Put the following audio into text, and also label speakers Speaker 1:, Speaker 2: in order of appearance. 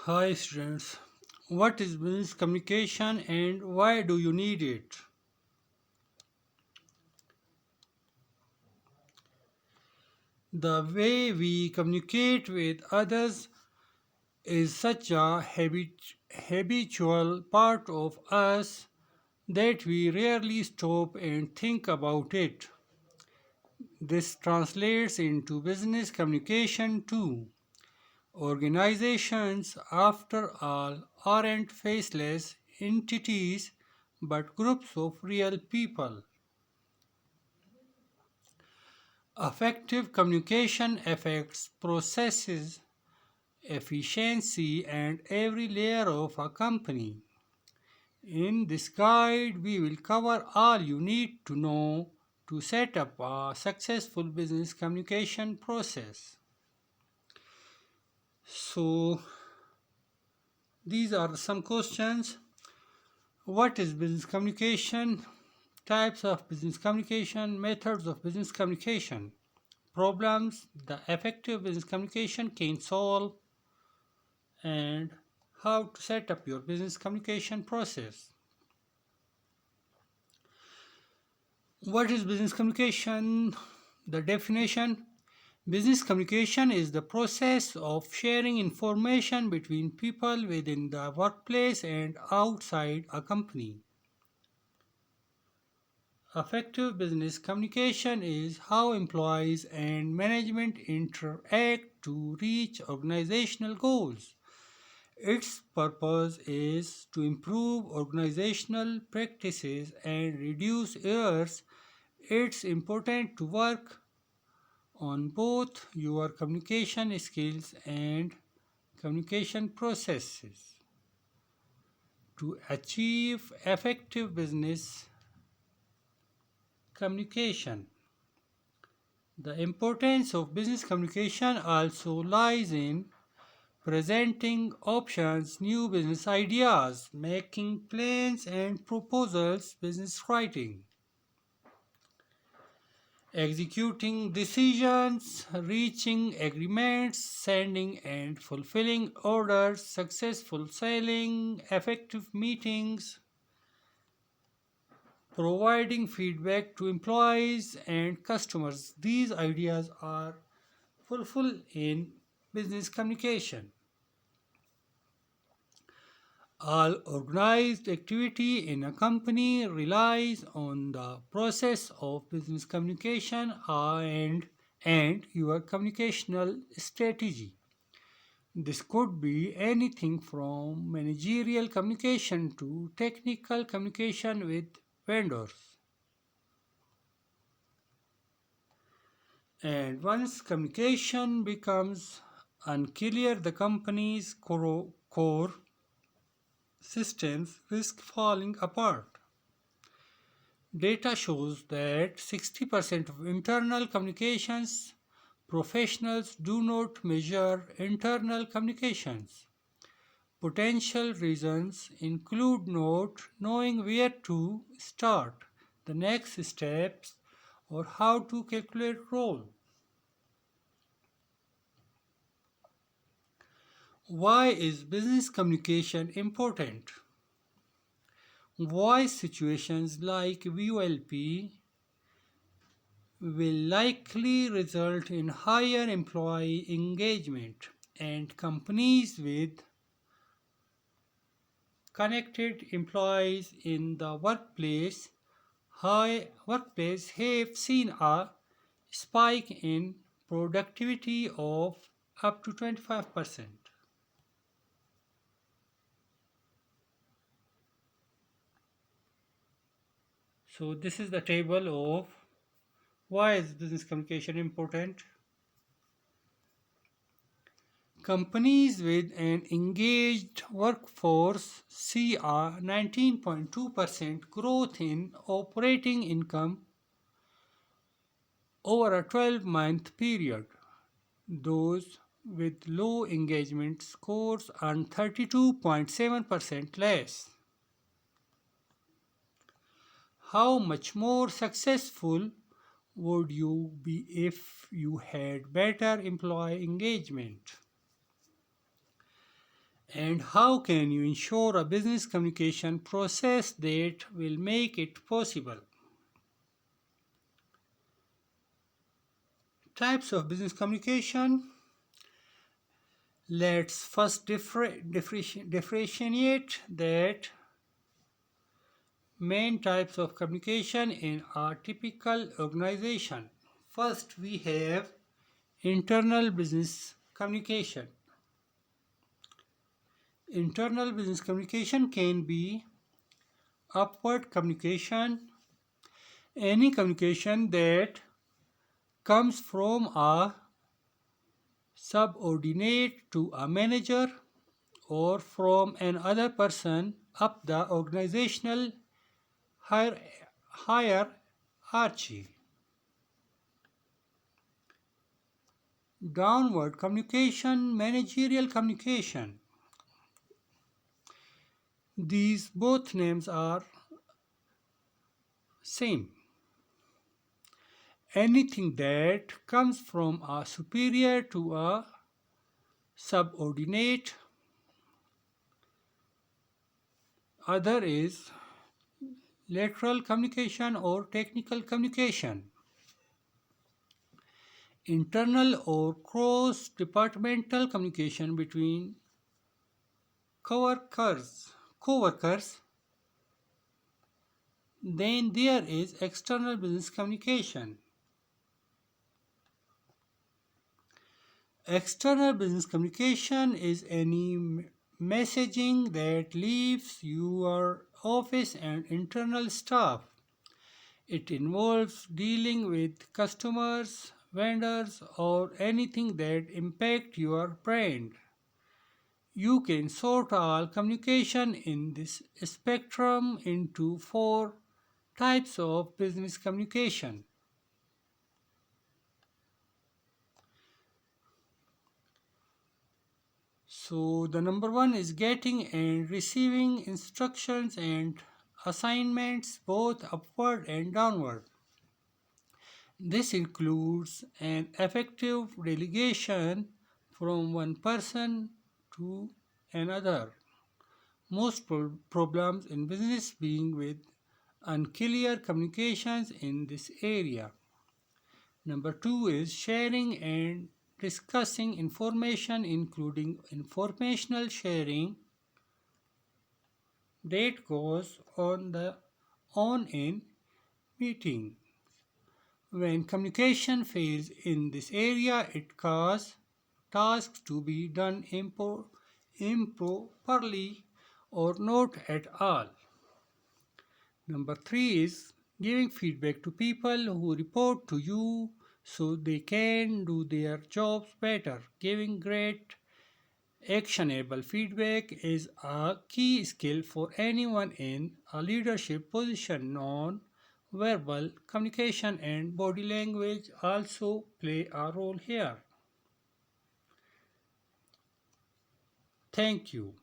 Speaker 1: Hi students, what is business communication and why do you need it? The way we communicate with others is such a habitual part of us that we rarely stop and think about it. This translates into business communication too. Organizations, after all, aren't faceless entities but groups of real people. Effective communication affects processes, efficiency, and every layer of a company. In this guide, we will cover all you need to know to set up a successful business communication process. So, these are some questions. What is business communication? Types of business communication, methods of business communication, problems the effective business communication can solve, and how to set up your business communication process. What is business communication? The definition: business communication is the process of sharing information between people within the workplace and outside a company. Effective business communication is how employees and management interact to reach organizational goals. Its purpose is to improve organizational practices and reduce errors. It's important to work on both your communication skills and communication processes to achieve effective business communication. The importance of business communication also lies in presenting options, new business ideas, making plans and proposals, business writing, executing decisions, reaching agreements, sending and fulfilling orders, successful selling, effective meetings, providing feedback to employees and customers. These ideas are fulfilled in business communication. All organized activity in a company relies on the process of business communication and your communicational strategy. This could be anything from managerial communication to technical communication with vendors. And once communication becomes unclear, the company's core systems risk falling apart. Data shows that 60% of internal communications professionals do not measure internal communications. Potential reasons include not knowing where to start, the next steps, or how to calculate role. Why is business communication important? Voice situations like VOLP will likely result in higher employee engagement, and companies with connected employees in the workplace have seen a spike in productivity of up to 25%. So this is the table of why is business communication important. Companies with an engaged workforce see a 19.2% growth in operating income over a 12-month period. Those with low engagement scores earn 32.7% less. How much more successful would you be if you had better employee engagement? And how can you ensure a business communication process that will make it possible? Types of business communication. Let's first differentiate that main types of communication in a typical organization. First, we have internal business communication. Internal business communication can be upward communication, any communication that comes from a subordinate to a manager or from another person up the organizational hierarchy. Downward communication, managerial communication. These both names are same. Anything that comes from a superior to a subordinate. Other is lateral communication or technical communication. Internal or cross-departmental communication between co-workers. Then there is external business communication. External business communication is any messaging that leaves your office and internal staff. It involves dealing with customers, vendors, or anything that impact your brand. You can sort all communication in this spectrum into 4 types of business communication. So the number 1 is getting and receiving instructions and assignments both upward and downward. This includes an effective delegation from one person to another. Most problems in business being with unclear communications in this area. Number 2 is sharing and discussing information, including informational sharing that goes on in meeting. When communication fails in this area, it causes tasks to be done improperly or not at all. Number 3 is giving feedback to people who report to you so they can do their jobs better. Giving great actionable feedback is a key skill for anyone in a leadership position. Non-verbal communication and body language also play a role here. Thank you.